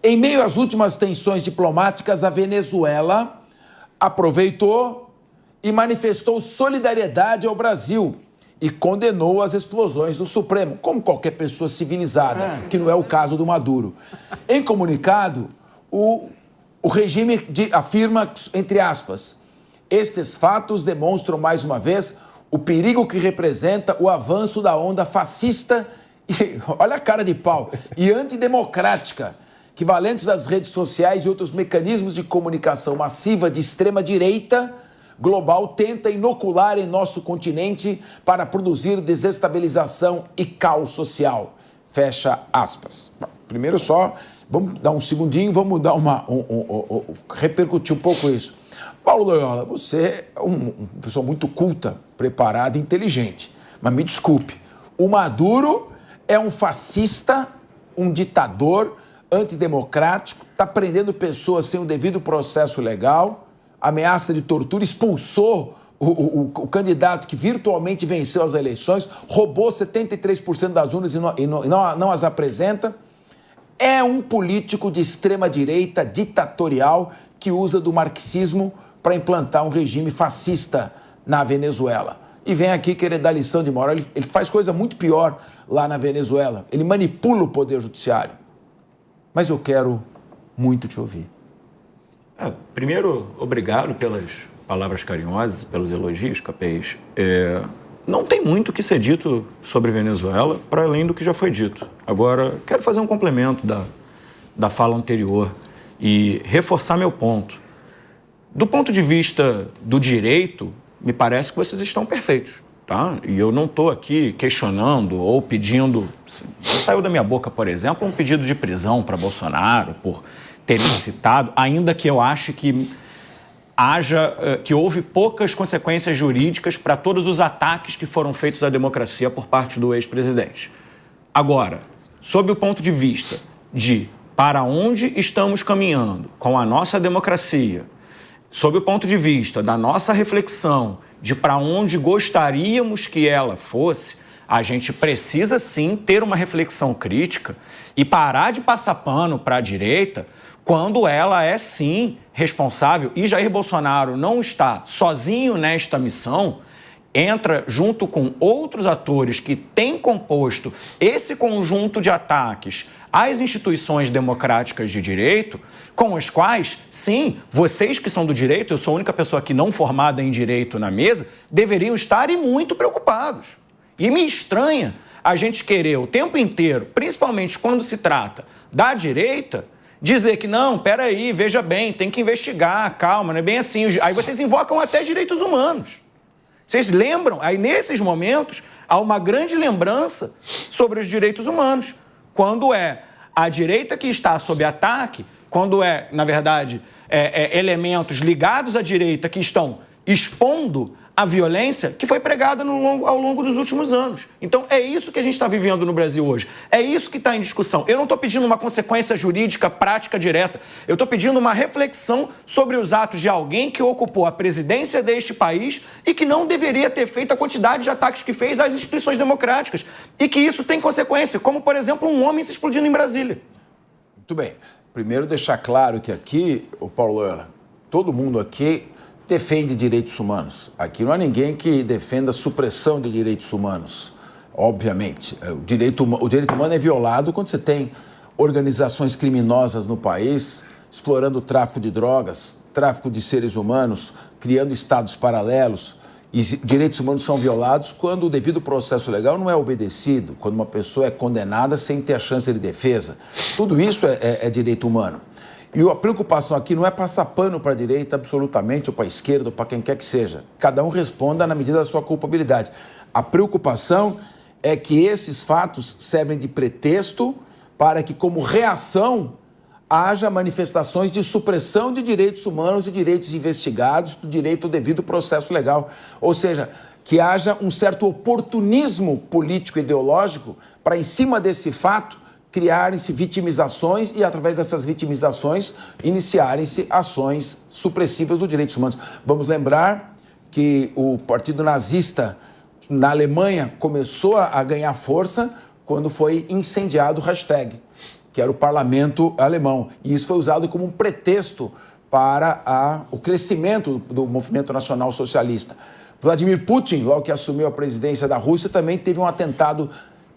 Em meio às últimas tensões diplomáticas, a Venezuela aproveitou e manifestou solidariedade ao Brasil e condenou as explosões do Supremo, como qualquer pessoa civilizada, que não é o caso do Maduro. Em comunicado, o regime afirma, entre aspas, estes fatos demonstram mais uma vez o perigo que representa o avanço da onda fascista e, olha a cara de pau, e antidemocrática, que valentes das redes sociais e outros mecanismos de comunicação massiva de extrema-direita global tenta inocular em nosso continente para produzir desestabilização e caos social. Fecha aspas. Primeiro só, vamos dar um segundinho, vamos dar repercutir um pouco isso. Paulo Loyola, você é uma pessoa muito culta, preparada, inteligente, mas me desculpe, o Maduro é um fascista, um ditador antidemocrático, está prendendo pessoas sem o devido processo legal, ameaça de tortura, expulsou o candidato que virtualmente venceu as eleições, roubou 73% das urnas e não as apresenta. É um político de extrema-direita, ditatorial, que usa do marxismo para implantar um regime fascista na Venezuela. E vem aqui querer dar lição de moral. Ele faz coisa muito pior lá na Venezuela. Ele manipula o poder judiciário. Mas eu quero muito te ouvir. Primeiro, obrigado pelas palavras carinhosas, pelos elogios, Capês. Não tem muito o que ser dito sobre Venezuela, para além do que já foi dito. Agora, quero fazer um complemento da fala anterior e reforçar meu ponto. Do ponto de vista do direito, me parece que vocês estão perfeitos, tá? E eu não estou aqui questionando ou pedindo... Saiu da minha boca, por exemplo, um pedido de prisão para Bolsonaro por ter incitado, ainda que eu ache que houve poucas consequências jurídicas para todos os ataques que foram feitos à democracia por parte do ex-presidente. Agora, sob o ponto de vista de para onde estamos caminhando com a nossa democracia, sob o ponto de vista da nossa reflexão de para onde gostaríamos que ela fosse, a gente precisa sim ter uma reflexão crítica e parar de passar pano para a direita quando ela é sim responsável. E Jair Bolsonaro não está sozinho nesta missão, entra junto com outros atores que têm composto esse conjunto de ataques às instituições democráticas de direito, com os quais, sim, vocês que são do direito, eu sou a única pessoa aqui não formada em direito na mesa, deveriam estar e muito preocupados. E me estranha a gente querer o tempo inteiro, principalmente quando se trata da direita, dizer que não, peraí, veja bem, tem que investigar, calma, não é bem assim. Aí vocês invocam até direitos humanos. Vocês lembram? Aí nesses momentos há uma grande lembrança sobre os direitos humanos. Quando é a direita que está sob ataque, quando é, na verdade, elementos ligados à direita que estão expondo a violência que foi pregada ao longo dos últimos anos. Então, é isso que a gente está vivendo no Brasil hoje. É isso que está em discussão. Eu não estou pedindo uma consequência jurídica prática direta. Eu estou pedindo uma reflexão sobre os atos de alguém que ocupou a presidência deste país e que não deveria ter feito a quantidade de ataques que fez às instituições democráticas. E que isso tem consequência, como, por exemplo, um homem se explodindo em Brasília. Muito bem. Primeiro, deixar claro que aqui, Paulo Loyola, todo mundo aqui defende direitos humanos. Aqui não há ninguém que defenda a supressão de direitos humanos, obviamente. O direito humano é violado quando você tem organizações criminosas no país explorando o tráfico de drogas, tráfico de seres humanos, criando estados paralelos. E direitos humanos são violados quando o devido processo legal não é obedecido, quando uma pessoa é condenada sem ter a chance de defesa. Tudo isso é direito humano. E a preocupação aqui não é passar pano para a direita absolutamente, ou para a esquerda, ou para quem quer que seja. Cada um responda na medida da sua culpabilidade. A preocupação é que esses fatos servem de pretexto para que, como reação, haja manifestações de supressão de direitos humanos, de direitos investigados, do direito ao devido processo legal. Ou seja, que haja um certo oportunismo político-ideológico para, em cima desse fato, criarem-se vitimizações e, através dessas vitimizações, iniciarem-se ações supressivas dos direitos humanos. Vamos lembrar que o Partido Nazista na Alemanha começou a ganhar força quando foi incendiado o hashtag. que era o parlamento alemão. E isso foi usado como um pretexto para o crescimento do movimento nacional socialista. Vladimir Putin, logo que assumiu a presidência da Rússia, também teve um atentado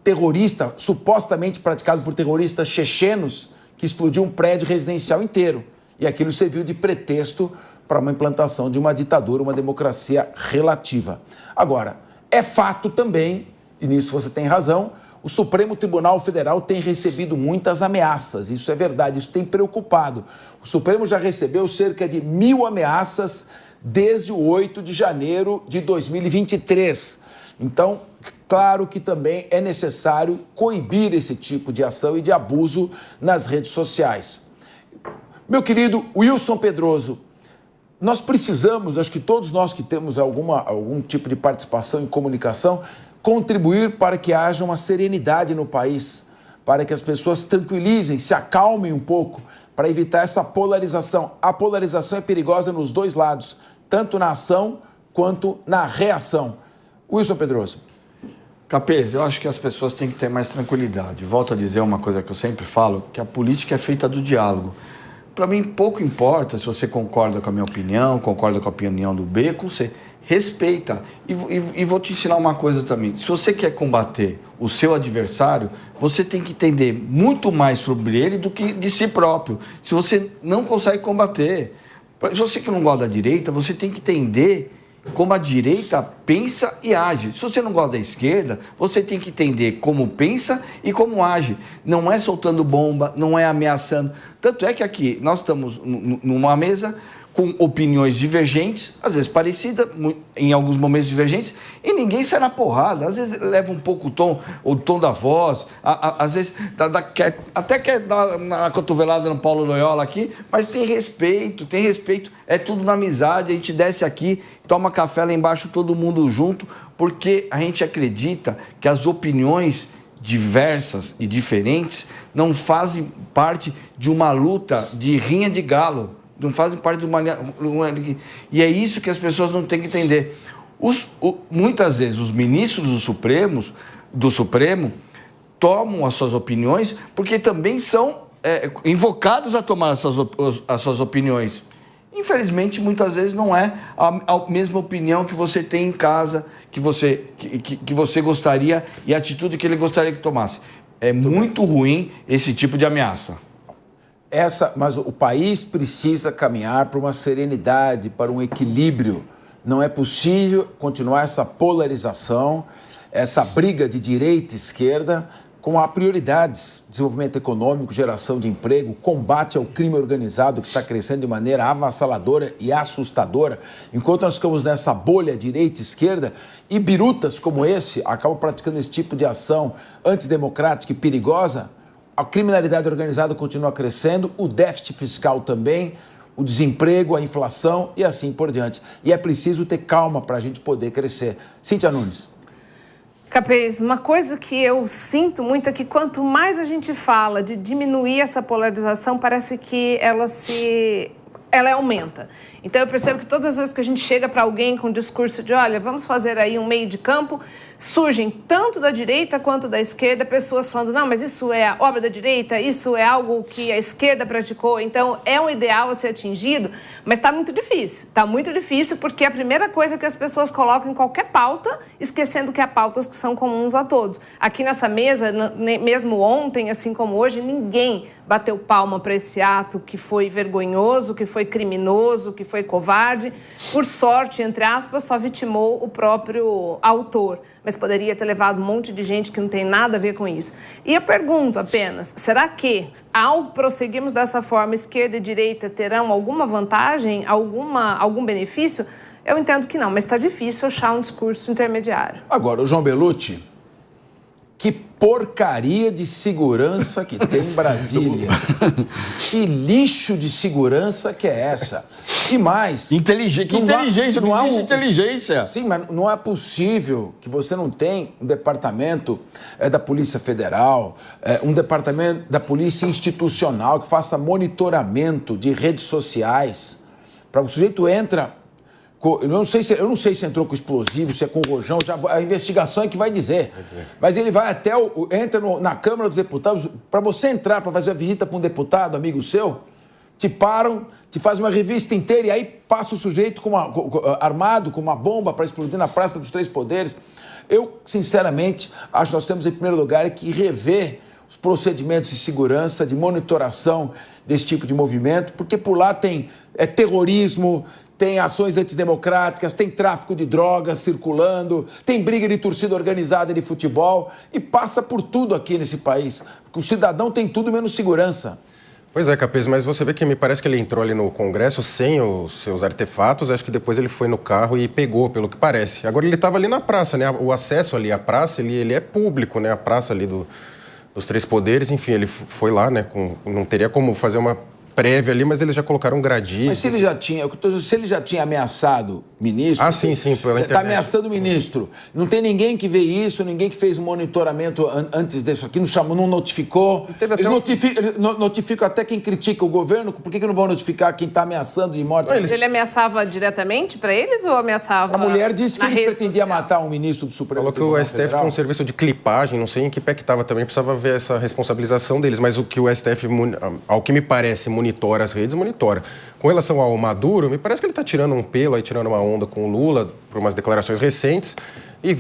terrorista, supostamente praticado por terroristas chechenos, que explodiu um prédio residencial inteiro. E aquilo serviu de pretexto para uma implantação de uma ditadura, uma democracia relativa. Agora, é fato também, e nisso você tem razão, o Supremo Tribunal Federal tem recebido muitas ameaças, isso é verdade, isso tem preocupado. O Supremo já recebeu cerca de 1.000 ameaças desde o 8 de janeiro de 2023. Então, claro que também é necessário coibir esse tipo de ação e de abuso nas redes sociais. Meu querido Wilson Pedroso, nós precisamos, acho que todos nós que temos algum tipo de participação em comunicação, contribuir para que haja uma serenidade no país, para que as pessoas se tranquilizem, se acalmem um pouco, para evitar essa polarização. A polarização é perigosa nos dois lados, tanto na ação quanto na reação. Wilson Pedroso. Capês, eu acho que as pessoas têm que ter mais tranquilidade. Volto a dizer uma coisa que eu sempre falo, que a política é feita do diálogo. Para mim, pouco importa se você concorda com a minha opinião, concorda com a opinião do B, com C. Respeita. E vou te ensinar uma coisa também. Se você quer combater o seu adversário, você tem que entender muito mais sobre ele do que de si próprio. Se você não consegue combater. Se você que não gosta da direita, você tem que entender como a direita pensa e age. Se você não gosta da esquerda, você tem que entender como pensa e como age. Não é soltando bomba, não é ameaçando. Tanto é que aqui nós estamos numa mesa com opiniões divergentes, às vezes parecidas, em alguns momentos divergentes, e ninguém sai na porrada. Às vezes leva um pouco o tom da voz, às vezes até quer dar uma cotovelada no Paulo Loyola aqui, mas tem respeito, é tudo na amizade, a gente desce aqui, toma café lá embaixo, todo mundo junto, porque a gente acredita que as opiniões diversas e diferentes não fazem parte de uma luta de rinha de galo, não fazem parte de uma... E é isso que as pessoas não têm que entender. Muitas vezes os ministros do Supremo tomam as suas opiniões porque também são invocados a tomar as suas opiniões. Infelizmente, muitas vezes não é a mesma opinião que você tem em casa, que você gostaria e a atitude que ele gostaria que tomasse. É muito ruim esse tipo de ameaça. Mas o país precisa caminhar para uma serenidade, para um equilíbrio. Não é possível continuar essa polarização, essa briga de direita e esquerda, com prioridades: desenvolvimento econômico, geração de emprego, combate ao crime organizado, que está crescendo de maneira avassaladora e assustadora. Enquanto nós ficamos nessa bolha direita e esquerda, e birutas como esse acabam praticando esse tipo de ação antidemocrática e perigosa, a criminalidade organizada continua crescendo, o déficit fiscal também, o desemprego, a inflação e assim por diante. E é preciso ter calma para a gente poder crescer. Cíntia Nunes. Capês, uma coisa que eu sinto muito é que quanto mais a gente fala de diminuir essa polarização, parece que ela aumenta. Então eu percebo que todas as vezes que a gente chega para alguém com o discurso de, olha, vamos fazer aí um meio de campo, surgem tanto da direita quanto da esquerda pessoas falando, não, mas isso é a obra da direita, isso é algo que a esquerda praticou, então é um ideal a ser atingido, mas está muito difícil porque é a primeira coisa que as pessoas colocam em qualquer pauta, esquecendo que há pautas que são comuns a todos. Aqui nessa mesa, mesmo ontem, assim como hoje, ninguém bateu palma para esse ato que foi vergonhoso, que foi criminoso, que foi covarde. Por sorte, entre aspas, só vitimou o próprio autor, mas poderia ter levado um monte de gente que não tem nada a ver com isso. E eu pergunto apenas, será que, ao prosseguirmos dessa forma, esquerda e direita terão alguma vantagem, algum benefício? Eu entendo que não, mas está difícil achar um discurso intermediário. Agora, o João Bellucci, que porcaria de segurança que tem em Brasília. Que lixo de segurança que é essa? E mais... Inteligência, não existe inteligência. Sim, mas não é possível que você não tenha um departamento da Polícia Federal, um departamento da Polícia Institucional que faça monitoramento de redes sociais. Para o sujeito entra Eu não sei se entrou com explosivo, se é com rojão, a investigação é que vai dizer. Mas ele vai até entra na Câmara dos Deputados. Para você entrar, para fazer a visita para um deputado, amigo seu, te param, te fazem uma revista inteira e aí passa o sujeito armado com uma bomba para explodir na Praça dos Três Poderes. Eu, sinceramente, acho que nós temos, em primeiro lugar, que rever os procedimentos de segurança, de monitoração desse tipo de movimento, porque por lá tem terrorismo, tem ações antidemocráticas, tem tráfico de drogas circulando, tem briga de torcida organizada de futebol e passa por tudo aqui nesse país. O cidadão tem tudo menos segurança. Pois é, Capês, mas você vê que me parece que ele entrou ali no Congresso sem os seus artefatos, acho que depois ele foi no carro e pegou, pelo que parece. Agora ele estava ali na praça, né? O acesso ali à praça, ele é público, né? A praça ali dos Três Poderes, enfim, ele foi lá, né? Não teria como fazer uma prévia ali, mas eles já colocaram um gradinho. Mas se ele já tinha ameaçado ministro... Ah, sim, pela internet. Está ameaçando o ministro. Não tem ninguém que vê isso, ninguém que fez um monitoramento antes disso aqui, não notificou. Eles notificam até quem critica o governo, por que não vão notificar quem está ameaçando de morte? Mas ele ameaçava diretamente para eles ou ameaçava... A mulher disse que ele pretendia matar um ministro do Supremo Tribunal Federal. Falou que o STF tinha um serviço de clipagem, não sei em que pé que estava também, precisava ver essa responsabilização deles, mas o que o STF, ao que me parece, monitora as redes, monitora. Com relação ao Maduro, me parece que ele está tirando um pelo, aí tirando uma onda com o Lula, por umas declarações recentes, e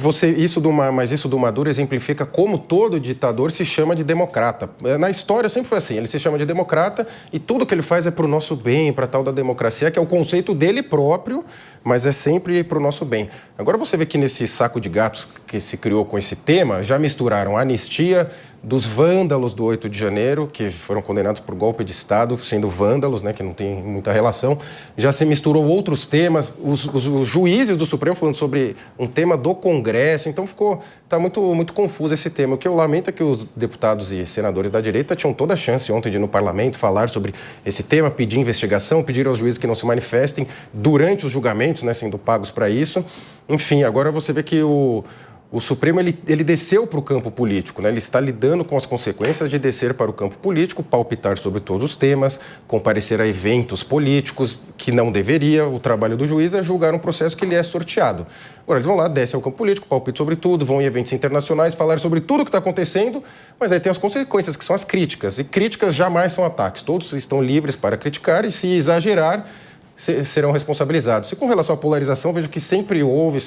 mas isso do Maduro exemplifica como todo ditador se chama de democrata. Na história sempre foi assim, ele se chama de democrata e tudo que ele faz é para o nosso bem, para tal da democracia, que é o conceito dele próprio, mas é sempre para o nosso bem. Agora você vê que nesse saco de gatos que se criou com esse tema, já misturaram a anistia dos vândalos do 8 de janeiro, que foram condenados por golpe de Estado, sendo vândalos, né, que não tem muita relação. Já se misturou outros temas, os juízes do Supremo falando sobre um tema do Congresso, então está muito confuso esse tema. O que eu lamento é que os deputados e senadores da direita tinham toda a chance ontem de ir no parlamento falar sobre esse tema, pedir investigação, pedir aos juízes que não se manifestem durante os julgamentos, né, sendo pagos para isso. Enfim, agora você vê que o Supremo ele desceu para o campo político, né? Ele está lidando com as consequências de descer para o campo político, palpitar sobre todos os temas, comparecer a eventos políticos que não deveria. O trabalho do juiz é julgar um processo que lhe é sorteado. Agora, eles vão lá, descem ao campo político, palpitam sobre tudo, vão em eventos internacionais, falar sobre tudo o que está acontecendo, mas aí tem as consequências, que são as críticas. E críticas jamais são ataques. Todos estão livres para criticar e, se exagerar, serão responsabilizados. E com relação à polarização, vejo que sempre houve,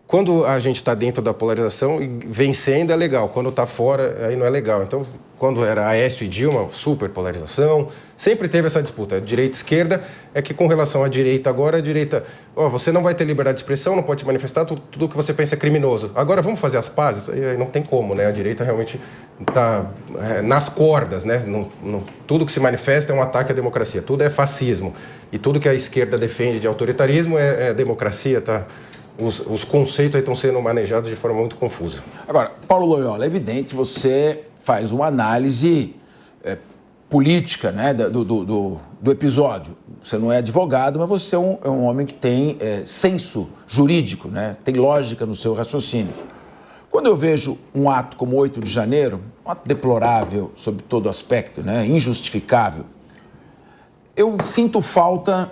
quando a gente está dentro da polarização, vencendo é legal. Quando está fora, aí não é legal. Então, quando era Aécio e Dilma, super polarização. Sempre teve essa disputa, direita e esquerda. É que com relação à direita agora, a direita... você não vai ter liberdade de expressão, não pode se manifestar, tudo que você pensa é criminoso. Agora, vamos fazer as pazes? Aí não tem como, né? A direita realmente está nas cordas, né? Tudo que se manifesta é um ataque à democracia. Tudo é fascismo. E tudo que a esquerda defende de autoritarismo é democracia, tá? Os conceitos aí estão sendo manejados de forma muito confusa. Agora, Paulo Loyola, é evidente, você faz uma análise política, né, do episódio. Você não é advogado, mas você é um homem que tem senso jurídico, né, tem lógica no seu raciocínio. Quando eu vejo um ato como 8 de janeiro, um ato deplorável sob todo aspecto, né, injustificável, eu sinto falta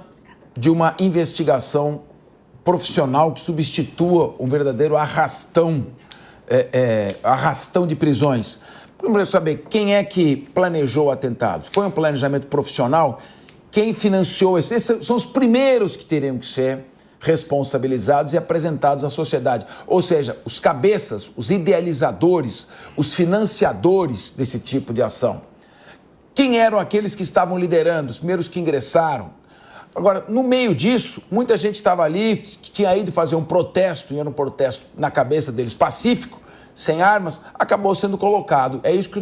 de uma investigação profissional que substitua um verdadeiro arrastão de prisões. Primeiro, saber quem é que planejou o atentado. Foi um planejamento profissional? Quem financiou esse? Esses são os primeiros que teriam que ser responsabilizados e apresentados à sociedade. Ou seja, os cabeças, os idealizadores, os financiadores desse tipo de ação. Quem eram aqueles que estavam liderando, os primeiros que ingressaram? Agora, no meio disso, muita gente estava ali, que tinha ido fazer um protesto, e era um protesto na cabeça deles pacífico, sem armas, acabou sendo colocado. É isso que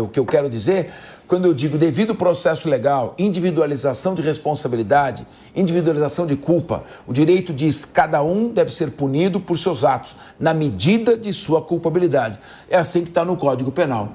o que eu quero dizer quando eu digo devido processo legal, individualização de responsabilidade, individualização de culpa. O direito diz que cada um deve ser punido por seus atos, na medida de sua culpabilidade. É assim que está no Código Penal.